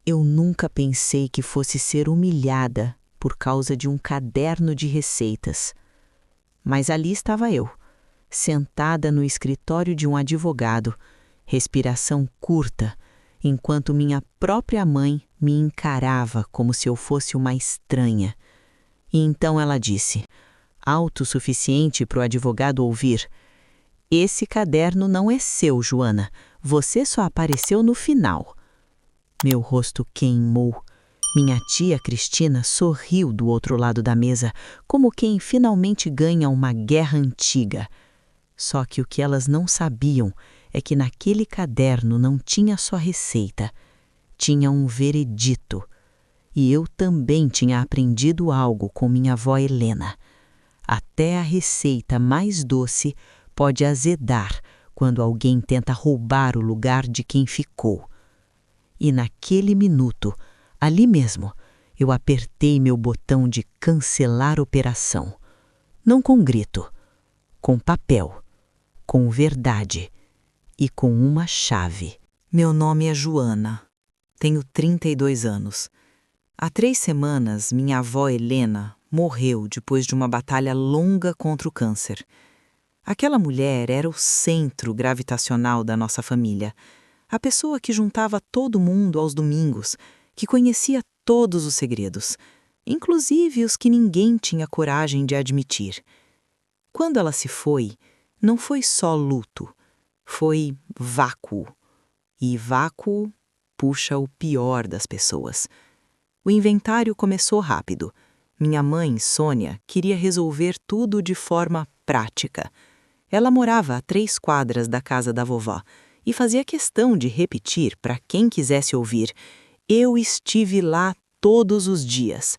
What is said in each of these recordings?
Eu nunca pensei que fosse ser humilhada por causa de um caderno de receitas. Mas ali estava eu, sentada no escritório de um advogado, respiração curta, enquanto minha própria mãe me encarava como se eu fosse uma estranha. E então ela disse, alto o suficiente para o advogado ouvir: "Esse caderno não é seu, Joana. Você só apareceu no final." Meu rosto queimou. Minha tia Cristina sorriu do outro lado da mesa, como quem finalmente ganha uma guerra antiga. Só que o que elas não sabiam é que naquele caderno não tinha só receita, tinha um veredito. E eu também tinha aprendido algo com minha avó Helena. Até a receita mais doce pode azedar quando alguém tenta roubar o lugar de quem ficou. E naquele minuto, ali mesmo, eu apertei meu botão de cancelar operação. Não com grito, com papel, com verdade e com uma chave. Meu nome é Joana. Tenho 32 anos. Há 3 semanas, minha avó Helena morreu depois de uma batalha longa contra o câncer. Aquela mulher era o centro gravitacional da nossa família, a pessoa que juntava todo mundo aos domingos, que conhecia todos os segredos, inclusive os que ninguém tinha coragem de admitir. Quando ela se foi, não foi só luto, foi vácuo. E vácuo puxa o pior das pessoas. O inventário começou rápido. Minha mãe, Sônia, queria resolver tudo de forma prática. Ela morava a 3 quadras da casa da vovó e fazia questão de repetir para quem quisesse ouvir: "Eu estive lá todos os dias."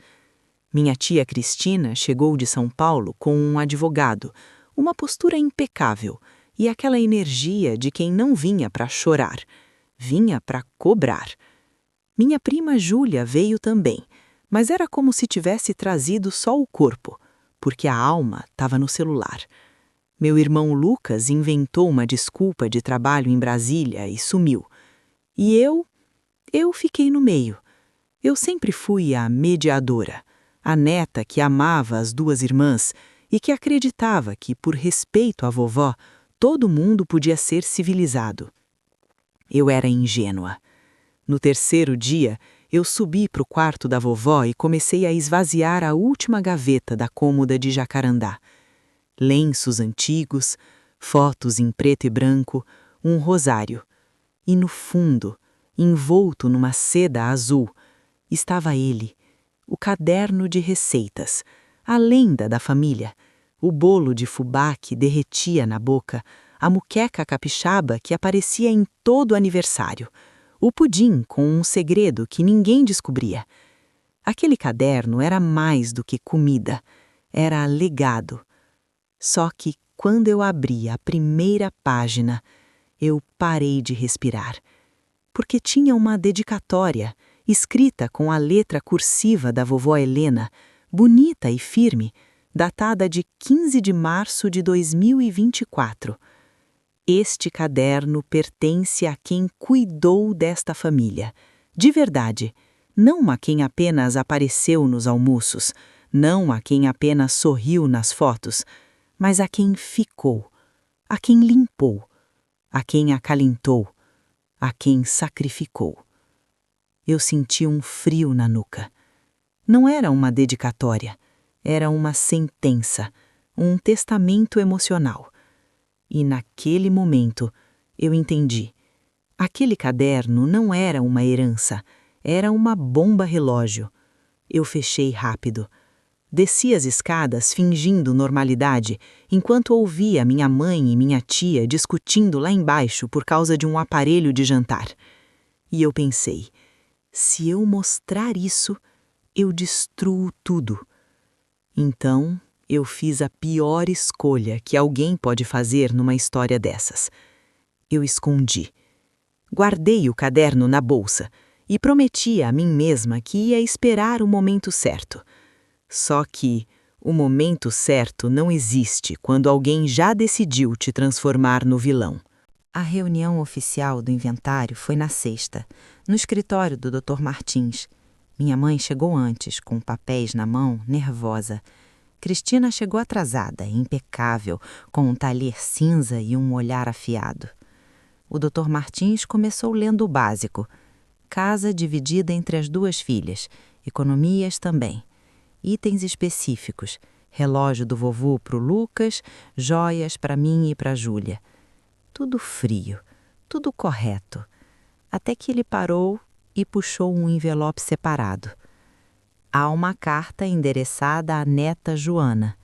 Minha tia Cristina chegou de São Paulo com um advogado, uma postura impecável e aquela energia de quem não vinha para chorar, vinha para cobrar. Minha prima Júlia veio também, mas era como se tivesse trazido só o corpo, porque a alma estava no celular. Meu irmão Lucas inventou uma desculpa de trabalho em Brasília e sumiu. E eu fiquei no meio. Eu sempre fui a mediadora, a neta que amava as 2 irmãs e que acreditava que, por respeito à vovó, todo mundo podia ser civilizado. Eu era ingênua. No 3º dia, eu subi para o quarto da vovó e comecei a esvaziar a última gaveta da cômoda de jacarandá. Lenços antigos, fotos em preto e branco, um rosário. E no fundo, envolto numa seda azul, estava ele, o caderno de receitas, a lenda da família, o bolo de fubá que derretia na boca, a muqueca capixaba que aparecia em todo aniversário, o pudim com um segredo que ninguém descobria. Aquele caderno era mais do que comida, era legado. Só que, quando eu abri a primeira página, eu parei de respirar, porque tinha uma dedicatória, escrita com a letra cursiva da vovó Helena, bonita e firme, datada de 15 de março de 2024. Este caderno pertence a quem cuidou desta família, de verdade, não a quem apenas apareceu nos almoços, não a quem apenas sorriu nas fotos, mas a quem ficou, a quem limpou, a quem acalentou, a quem sacrificou. Eu senti um frio na nuca. Não era uma dedicatória, era uma sentença, um testamento emocional. E naquele momento eu entendi. Aquele caderno não era uma herança, era uma bomba relógio. Eu fechei rápido. Desci as escadas fingindo normalidade, enquanto ouvia minha mãe e minha tia discutindo lá embaixo por causa de um aparelho de jantar. E eu pensei, se eu mostrar isso, eu destruo tudo. Então, eu fiz a pior escolha que alguém pode fazer numa história dessas. Eu escondi. Guardei o caderno na bolsa e prometi a mim mesma que ia esperar o momento certo. Só que o momento certo não existe quando alguém já decidiu te transformar no vilão. A reunião oficial do inventário foi na sexta, no escritório do Dr. Martins. Minha mãe chegou antes, com papéis na mão, nervosa. Cristina chegou atrasada, impecável, com um talher cinza e um olhar afiado. O Dr. Martins começou lendo o básico. Casa dividida entre as duas filhas, economias também. Itens específicos, relógio do vovô para o Lucas, joias para mim e para a Júlia. Tudo frio, tudo correto. Até que ele parou e puxou um envelope separado. Há uma carta endereçada à neta Joana.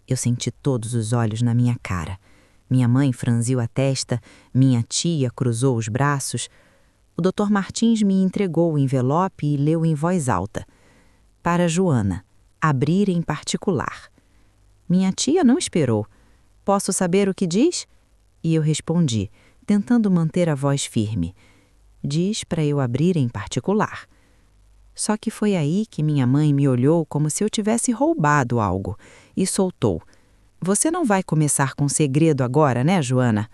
Eu senti todos os olhos na minha cara. Minha mãe franziu a testa, minha tia cruzou os braços. O Dr. Martins me entregou o envelope e leu em voz alta. Para Joana, abrir em particular. Minha tia não esperou. Posso saber o que diz? E eu respondi, tentando manter a voz firme. Diz para eu abrir em particular. Só que foi aí que minha mãe me olhou como se eu tivesse roubado algo e soltou. Você não vai começar com segredo agora, né, Joana?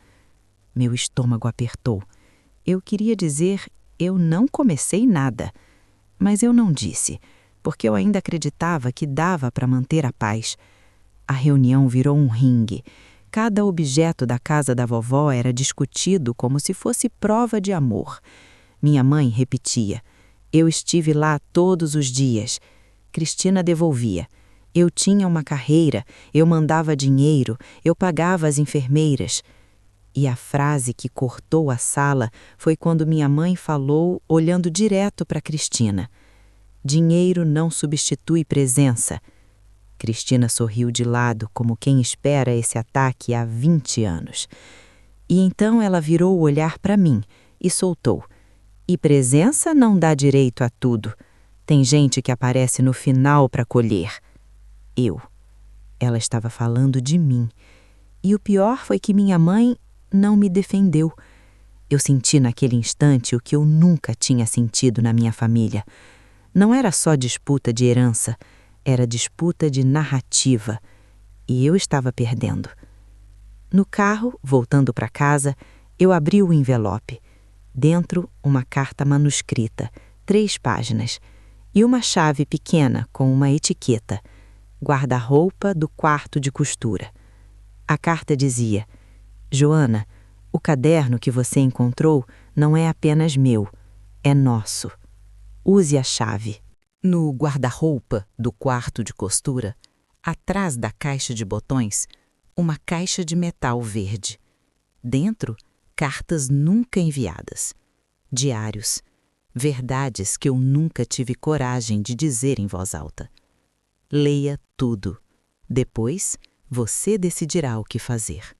Meu estômago apertou. Eu queria dizer, eu não comecei nada. Mas eu não disse, porque eu ainda acreditava que dava para manter a paz. A reunião virou um ringue. Cada objeto da casa da vovó era discutido como se fosse prova de amor. Minha mãe repetia. Eu estive lá todos os dias. Cristina devolvia. Eu tinha uma carreira, eu mandava dinheiro, eu pagava as enfermeiras. E a frase que cortou a sala foi quando minha mãe falou, olhando direto para Cristina. Dinheiro não substitui presença. Cristina sorriu de lado, como quem espera esse ataque há 20 anos. E então ela virou o olhar para mim e soltou. E presença não dá direito a tudo. Tem gente que aparece no final para colher. Eu. Ela estava falando de mim. E o pior foi que minha mãe não me defendeu. Eu senti naquele instante o que eu nunca tinha sentido na minha família. Não era só disputa de herança. Era disputa de narrativa, e eu estava perdendo. No carro, voltando para casa, eu abri o envelope. Dentro, uma carta manuscrita, 3 páginas, e uma chave pequena com uma etiqueta, guarda-roupa do quarto de costura. A carta dizia, Joana, o caderno que você encontrou não é apenas meu, é nosso. Use a chave. No guarda-roupa do quarto de costura, atrás da caixa de botões, uma caixa de metal verde. Dentro, cartas nunca enviadas. Diários. Verdades que eu nunca tive coragem de dizer em voz alta. Leia tudo. Depois, você decidirá o que fazer.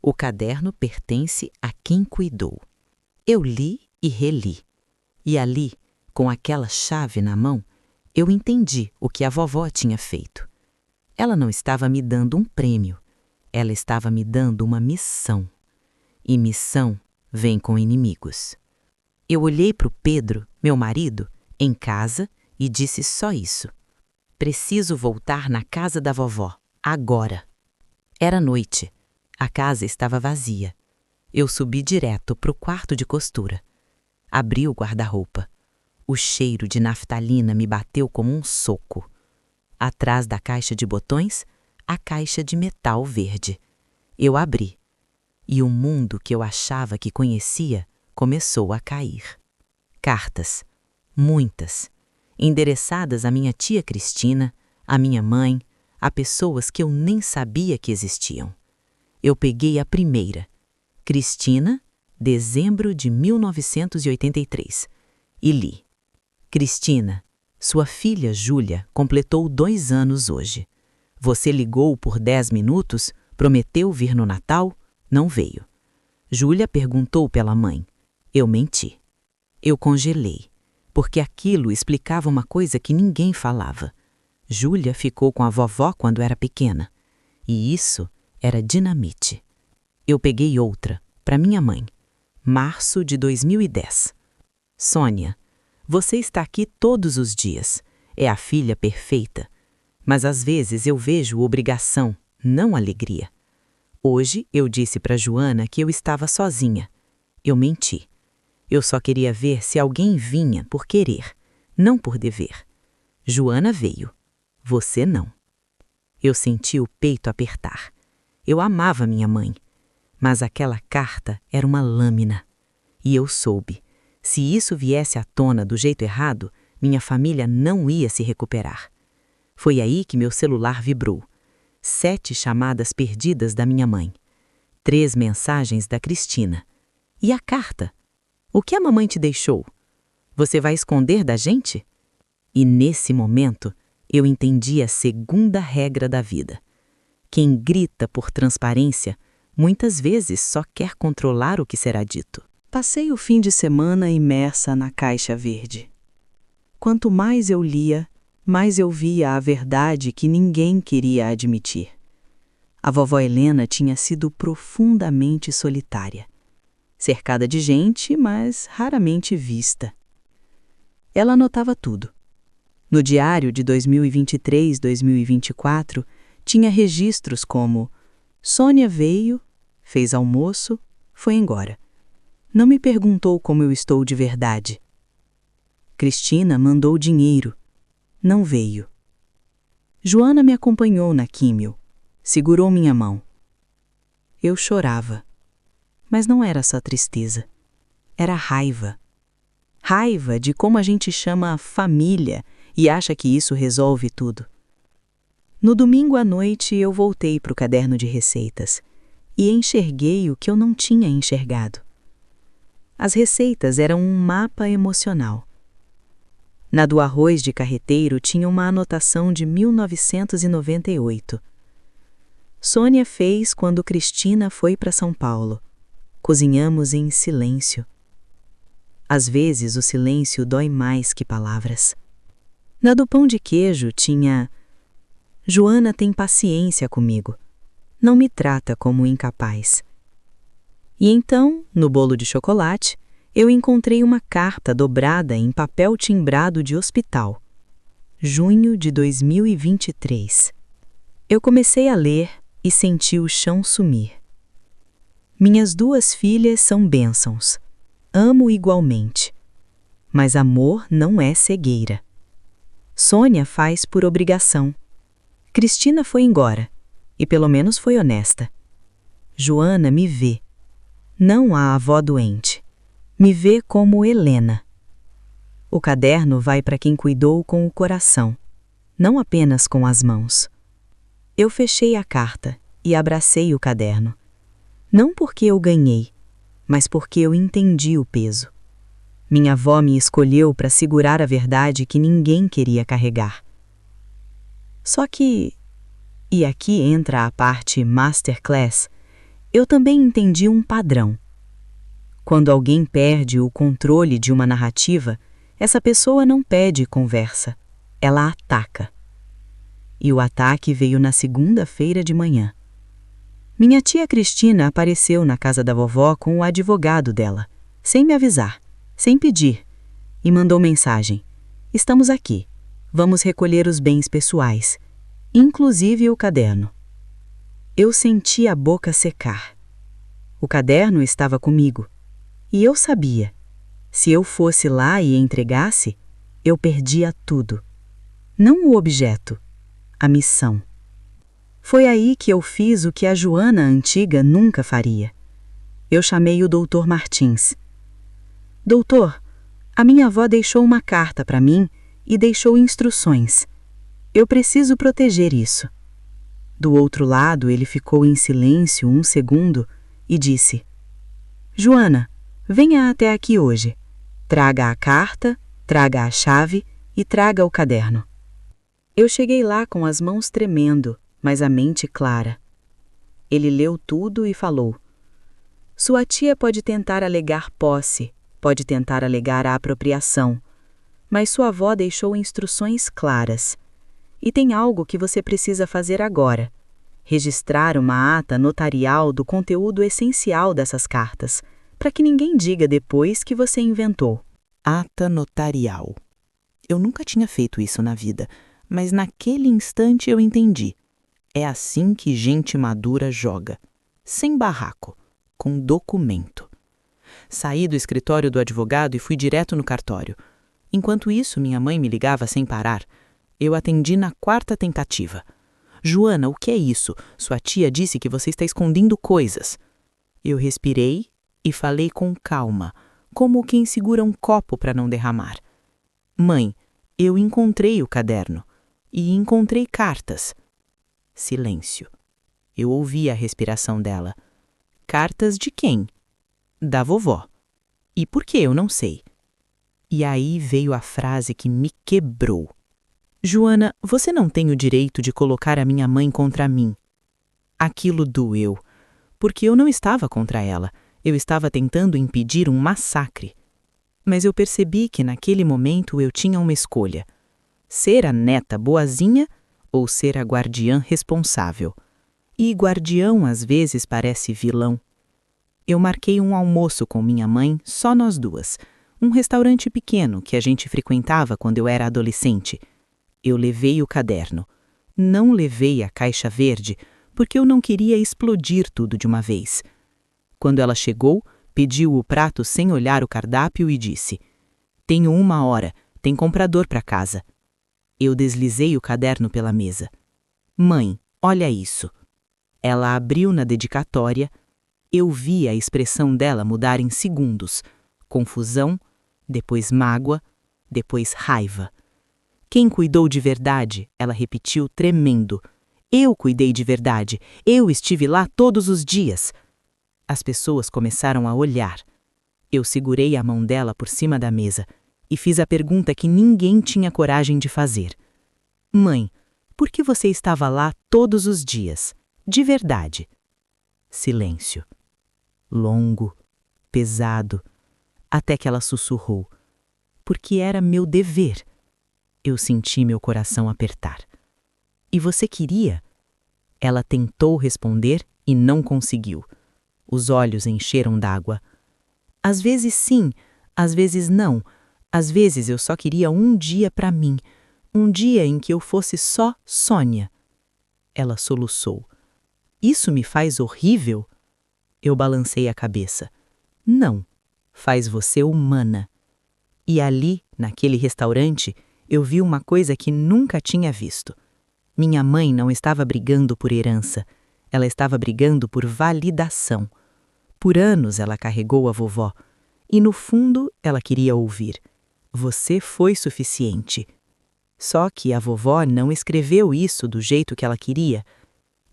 O caderno pertence a quem cuidou. Eu li e reli. E ali, com aquela chave na mão, eu entendi o que a vovó tinha feito. Ela não estava me dando um prêmio, ela estava me dando uma missão. E missão vem com inimigos. Eu olhei para o Pedro, meu marido, em casa e disse só isso. Preciso voltar na casa da vovó, agora. Era noite. A casa estava vazia. Eu subi direto para o quarto de costura. Abri o guarda-roupa. O cheiro de naftalina me bateu como um soco. Atrás da caixa de botões, a caixa de metal verde. Eu abri. E o mundo que eu achava que conhecia começou a cair. Cartas. Muitas. Endereçadas à minha tia Cristina, à minha mãe, a pessoas que eu nem sabia que existiam. Eu peguei a primeira. Cristina, dezembro de 1983. E li. Cristina, sua filha Júlia completou 2 anos hoje. Você ligou por 10 minutos, prometeu vir no Natal, não veio. Júlia perguntou pela mãe. Eu menti. Eu congelei, porque aquilo explicava uma coisa que ninguém falava. Júlia ficou com a vovó quando era pequena. E isso era dinamite. Eu peguei outra, para minha mãe. Março de 2010. Sônia, você está aqui todos os dias. É a filha perfeita. Mas às vezes eu vejo obrigação, não alegria. Hoje eu disse para Joana que eu estava sozinha. Eu menti. Eu só queria ver se alguém vinha por querer, não por dever. Joana veio. Você não. Eu senti o peito apertar. Eu amava minha mãe. Mas aquela carta era uma lâmina. E eu soube. Se isso viesse à tona do jeito errado, minha família não ia se recuperar. Foi aí que meu celular vibrou. 7 chamadas perdidas da minha mãe. 3 mensagens da Cristina. E a carta? O que a mamãe te deixou? Você vai esconder da gente? E nesse momento, eu entendi a segunda regra da vida. Quem grita por transparência, muitas vezes só quer controlar o que será dito. Passei o fim de semana imersa na caixa verde. Quanto mais eu lia, mais eu via a verdade que ninguém queria admitir. A vovó Helena tinha sido profundamente solitária. Cercada de gente, mas raramente vista. Ela anotava tudo. No diário de 2023-2024, tinha registros como: Sônia veio, fez almoço, foi embora. Não me perguntou como eu estou de verdade. Cristina mandou dinheiro. Não veio. Joana me acompanhou na químio. Segurou minha mão. Eu chorava. Mas não era só tristeza. Era raiva. Raiva de como a gente chama família e acha que isso resolve tudo. No domingo à noite eu voltei para o caderno de receitas e enxerguei o que eu não tinha enxergado. As receitas eram um mapa emocional. Na do arroz de carreteiro tinha uma anotação de 1998. Sônia fez quando Cristina foi para São Paulo. Cozinhamos em silêncio. Às vezes o silêncio dói mais que palavras. Na do pão de queijo tinha: Joana tem paciência comigo. Não me trata como incapaz. E então, no bolo de chocolate, eu encontrei uma carta dobrada em papel timbrado de hospital. Junho de 2023. Eu comecei a ler e senti o chão sumir. Minhas 2 filhas são bênçãos. Amo igualmente. Mas amor não é cegueira. Sônia faz por obrigação. Cristina foi embora, e pelo menos foi honesta. Joana me vê. Não a avó doente. Me vê como Helena. O caderno vai para quem cuidou com o coração, não apenas com as mãos. Eu fechei a carta e abracei o caderno. Não porque eu ganhei, mas porque eu entendi o peso. Minha avó me escolheu para segurar a verdade que ninguém queria carregar. Só que, e aqui entra a parte masterclass, eu também entendi um padrão. Quando alguém perde o controle de uma narrativa, essa pessoa não pede conversa, ela ataca. E o ataque veio na segunda-feira de manhã. Minha tia Cristina apareceu na casa da vovó com o advogado dela, sem me avisar, sem pedir, e mandou mensagem: Estamos aqui, vamos recolher os bens pessoais, inclusive o caderno. Eu senti a boca secar. O caderno estava comigo. E eu sabia, se eu fosse lá e entregasse, eu perdia tudo. Não o objeto, a missão. Foi aí que eu fiz o que a Joana antiga nunca faria. Eu chamei o Dr. Martins. Doutor, a minha avó deixou uma carta para mim e deixou instruções. Eu preciso proteger isso. Do outro lado, ele ficou em silêncio um segundo e disse: Joana, venha até aqui hoje. Traga a carta, traga a chave e traga o caderno. Eu cheguei lá com as mãos tremendo, mas a mente clara. Ele leu tudo e falou: Sua tia pode tentar alegar posse, pode tentar alegar a apropriação, mas sua avó deixou instruções claras. E tem algo que você precisa fazer agora: registrar uma ata notarial do conteúdo essencial dessas cartas, para que ninguém diga depois que você inventou. Ata notarial. Eu nunca tinha feito isso na vida, mas naquele instante eu entendi. É assim que gente madura joga. sem barraco, com documento. Saí do escritório do advogado e fui direto no cartório. Enquanto isso, minha mãe me ligava sem parar. Eu atendi na 4ª tentativa. Joana, o que é isso? Sua tia disse que você está escondendo coisas. Eu respirei e falei com calma, como quem segura um copo para não derramar. Mãe, eu encontrei o caderno e encontrei cartas. Silêncio. Eu ouvi a respiração dela. Cartas de quem? Da vovó. E por que eu não sei? E aí veio a frase que me quebrou. Joana, você não tem o direito de colocar a minha mãe contra mim. Aquilo doeu, porque eu não estava contra ela. Eu estava tentando impedir um massacre. Mas eu percebi que naquele momento eu tinha uma escolha: ser a neta boazinha ou ser a guardiã responsável. E guardião às vezes parece vilão. Eu marquei um almoço com minha mãe, só nós duas. Um restaurante pequeno que a gente frequentava quando eu era adolescente. Eu levei o caderno. Não levei a caixa verde, porque eu não queria explodir tudo de uma vez. Quando ela chegou, pediu o prato sem olhar o cardápio e disse: Tenho 1 hora, tem comprador para casa. Eu deslizei o caderno pela mesa. Mãe, olha isso. Ela abriu na dedicatória. Eu vi a expressão dela mudar em segundos. Confusão, depois mágoa, depois raiva. Quem cuidou de verdade? Ela repetiu tremendo. Eu cuidei de verdade. Eu estive lá todos os dias. As pessoas começaram a olhar. Eu segurei a mão dela por cima da mesa e fiz a pergunta que ninguém tinha coragem de fazer. Mãe, por que você estava lá todos os dias? De verdade. Silêncio. Longo, pesado, até que ela sussurrou. Porque era meu dever. Eu senti meu coração apertar. E você queria? Ela tentou responder e não conseguiu. Os olhos encheram d'água. Às vezes sim, às vezes não. Às vezes eu só queria um dia para mim. Um dia em que eu fosse só Sônia. Ela soluçou. Isso me faz horrível? Eu balancei a cabeça. Não, faz você humana. E ali, naquele restaurante, eu vi uma coisa que nunca tinha visto. Minha mãe não estava brigando por herança. Ela estava brigando por validação. Por anos ela carregou a vovó. E no fundo ela queria ouvir: Você foi suficiente. Só que a vovó não escreveu isso do jeito que ela queria.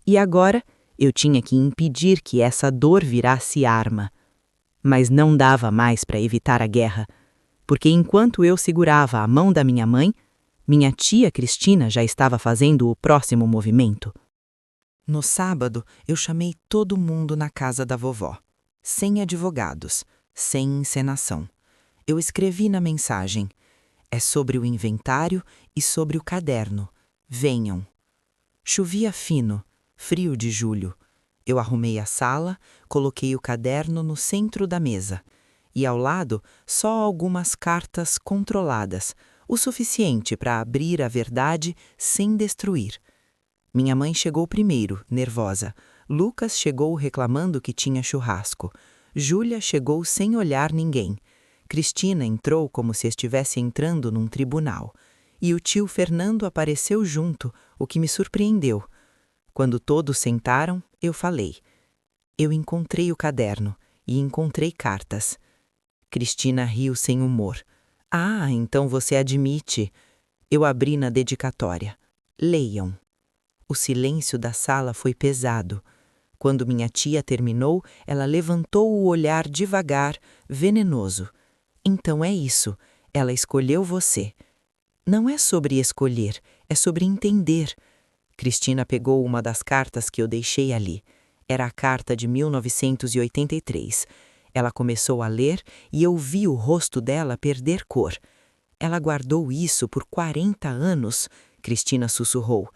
E agora eu tinha que impedir que essa dor virasse arma. Mas não dava mais para evitar a guerra, porque enquanto eu segurava a mão da minha mãe, minha tia Cristina já estava fazendo o próximo movimento. No sábado, eu chamei todo mundo na casa da vovó, sem advogados, sem encenação. Eu escrevi na mensagem: é sobre o inventário e sobre o caderno. Venham. Chovia fino, frio de julho. Eu arrumei a sala, coloquei o caderno no centro da mesa. E ao lado, só algumas cartas controladas, o suficiente para abrir a verdade sem destruir. Minha mãe chegou primeiro, nervosa. Lucas chegou reclamando que tinha churrasco. Júlia chegou sem olhar ninguém. Cristina entrou como se estivesse entrando num tribunal. E o tio Fernando apareceu junto, o que me surpreendeu. Quando todos sentaram, eu falei: Eu encontrei o caderno e encontrei cartas. Cristina riu sem humor. Ah, então você admite. Eu abri na dedicatória. Leiam. O silêncio da sala foi pesado. Quando minha tia terminou, ela levantou o olhar devagar, venenoso. Então é isso. Ela escolheu você. Não é sobre escolher, é sobre entender. Cristina pegou uma das cartas que eu deixei ali. Era a carta de 1983. Ela começou a ler e eu vi o rosto dela perder cor. Ela guardou isso por 40 anos, Cristina sussurrou.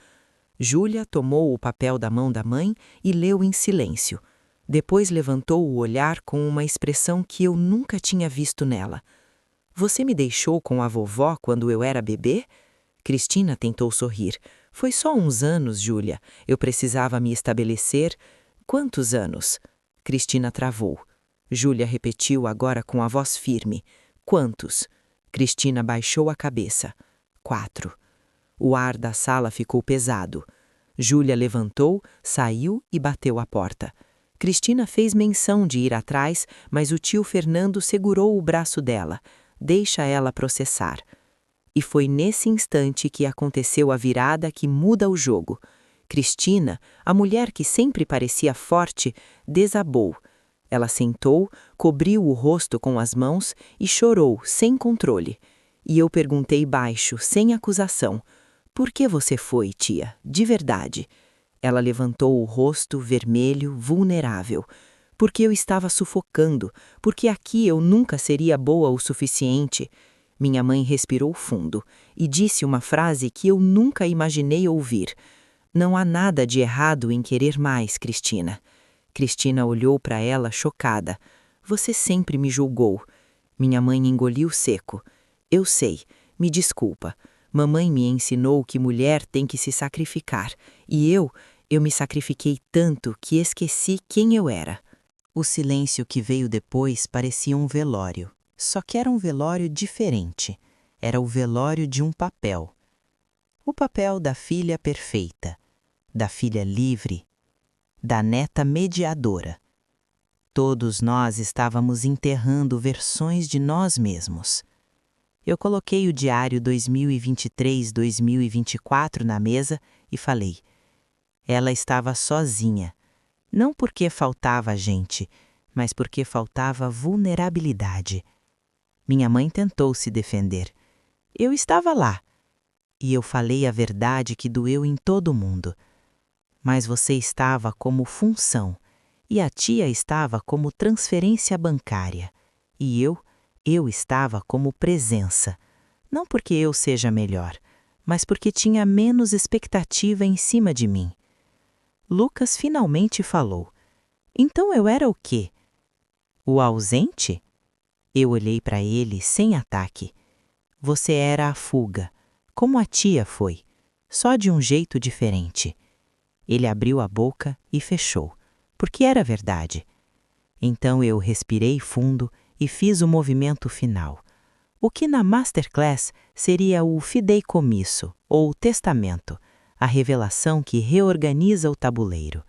Júlia tomou o papel da mão da mãe e leu em silêncio. Depois levantou o olhar com uma expressão que eu nunca tinha visto nela. Você me deixou com a vovó quando eu era bebê? Cristina tentou sorrir. Foi só uns anos, Júlia. Eu precisava me estabelecer. Quantos anos? Cristina travou. Júlia repetiu agora com a voz firme. Quantos? Cristina baixou a cabeça. 4. O ar da sala ficou pesado. Júlia levantou, saiu e bateu a porta. Cristina fez menção de ir atrás, mas o tio Fernando segurou o braço dela. Deixa ela processar. E foi nesse instante que aconteceu a virada que muda o jogo. Cristina, a mulher que sempre parecia forte, desabou. Ela sentou, cobriu o rosto com as mãos e chorou, sem controle. E eu perguntei baixo, sem acusação: por que você foi, tia? De verdade. Ela levantou o rosto, vermelho, vulnerável. Porque eu estava sufocando, porque aqui eu nunca seria boa o suficiente. Minha mãe respirou fundo e disse uma frase que eu nunca imaginei ouvir. Não há nada de errado em querer mais, Cristina. Cristina olhou para ela chocada. Você sempre me julgou. Minha mãe engoliu seco. Eu sei, me desculpa. Mamãe me ensinou que mulher tem que se sacrificar. E eu me sacrifiquei tanto que esqueci quem eu era. O silêncio que veio depois parecia um velório. Só que era um velório diferente. Era o velório de um papel. O papel da filha perfeita, da filha livre, da neta mediadora. Todos nós estávamos enterrando versões de nós mesmos. Eu coloquei o diário 2023-2024 na mesa e falei: ela estava sozinha, não porque faltava gente, mas porque faltava vulnerabilidade. Minha mãe tentou se defender. Eu estava lá, e eu falei a verdade que doeu em todo mundo. Mas você estava como função, e a tia estava como transferência bancária, e eu estava como presença. Não porque eu seja melhor, mas porque tinha menos expectativa em cima de mim. Lucas finalmente falou. Então eu era o quê? O ausente? Eu olhei para ele sem ataque. Você era a fuga, como a tia foi, só de um jeito diferente. Ele abriu a boca e fechou, porque era verdade. Então eu respirei fundo e fiz o movimento final. O que na Masterclass seria o fideicomisso, ou testamento, a revelação que reorganiza o tabuleiro.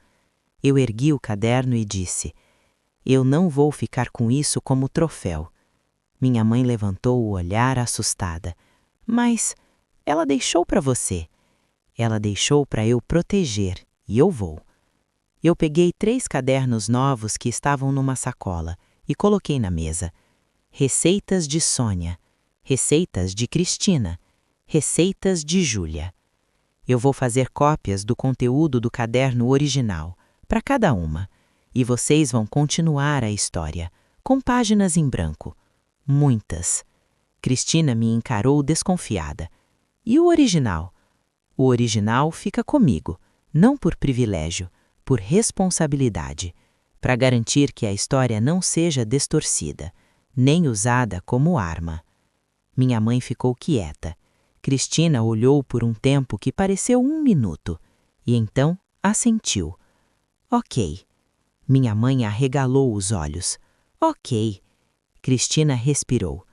Eu ergui o caderno e disse: eu não vou ficar com isso como troféu. Minha mãe levantou o olhar assustada. Mas ela deixou para você. Ela deixou para eu proteger, e eu vou. Eu peguei 3 cadernos novos que estavam numa sacola e coloquei na mesa. Receitas de Sônia, receitas de Cristina, receitas de Júlia. Eu vou fazer cópias do conteúdo do caderno original, para cada uma, e vocês vão continuar a história, com páginas em branco. Muitas. Cristina me encarou desconfiada. E o original? O original fica comigo, não por privilégio, por responsabilidade, para garantir que a história não seja distorcida, nem usada como arma. Minha mãe ficou quieta. Cristina olhou por um tempo que pareceu 1 minuto, e então assentiu. Ok. Minha mãe arregalou os olhos. Ok. Cristina respirou.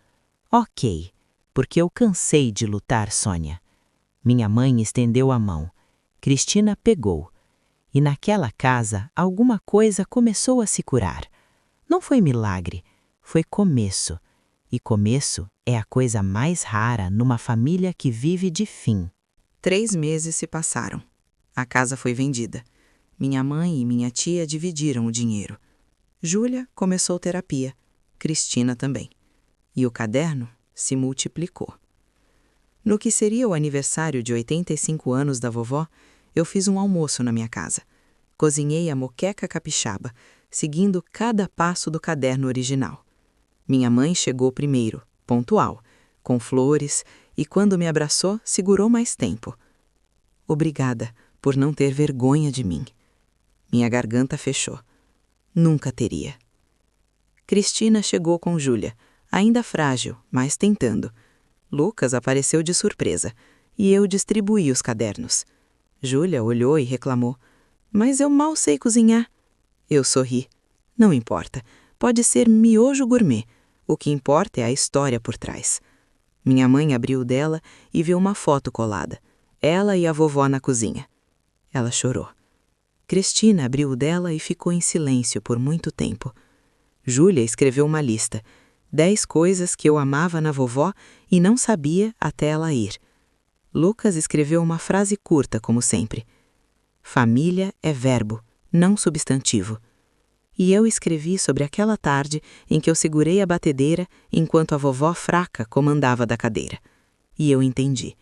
Ok, porque eu cansei de lutar, Sônia. Minha mãe estendeu a mão. Cristina pegou. E naquela casa, alguma coisa começou a se curar. Não foi milagre, foi começo. E começo é a coisa mais rara numa família que vive de fim. 3 meses se passaram. A casa foi vendida. Minha mãe e minha tia dividiram o dinheiro. Júlia começou terapia. Cristina também. E o caderno se multiplicou. No que seria o aniversário de 85 anos da vovó, eu fiz um almoço na minha casa. Cozinhei a moqueca capixaba, seguindo cada passo do caderno original. Minha mãe chegou primeiro, pontual, com flores, e quando me abraçou, segurou mais tempo. Obrigada por não ter vergonha de mim. Minha garganta fechou. Nunca teria. Cristina chegou com Júlia, ainda frágil, mas tentando. Lucas apareceu de surpresa, e eu distribuí os cadernos. Júlia olhou e reclamou. Mas eu mal sei cozinhar. Eu sorri. Não importa. Pode ser miojo gourmet. O que importa é a história por trás. Minha mãe abriu o dela e viu uma foto colada. Ela e a vovó na cozinha. Ela chorou. Cristina abriu o dela e ficou em silêncio por muito tempo. Júlia escreveu uma lista. 10 coisas que eu amava na vovó e não sabia até ela ir. Lucas escreveu uma frase curta, como sempre. Família é verbo, não substantivo. E eu escrevi sobre aquela tarde em que eu segurei a batedeira enquanto a vovó fraca comandava da cadeira. E eu entendi.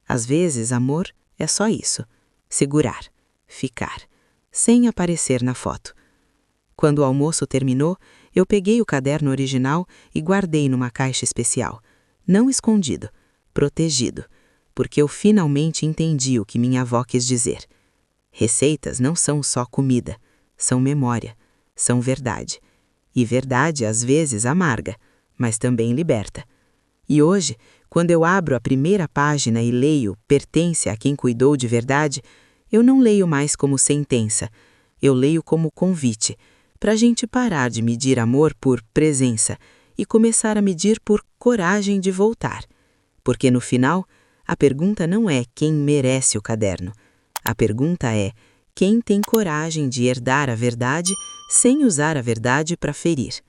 Às vezes, amor é só isso. Segurar, ficar, sem aparecer na foto. Quando o almoço terminou, eu peguei o caderno original e guardei numa caixa especial. Não escondido, protegido, porque eu finalmente entendi o que minha avó quis dizer. Receitas não são só comida, são memória, são verdade. E verdade, às vezes, amarga, mas também liberta. E hoje, quando eu abro a primeira página e leio "Pertence a quem cuidou de verdade", eu não leio mais como sentença, eu leio como convite, para a gente parar de medir amor por presença e começar a medir por coragem de voltar. Porque no final, a pergunta não é quem merece o caderno. A pergunta é quem tem coragem de herdar a verdade sem usar a verdade para ferir.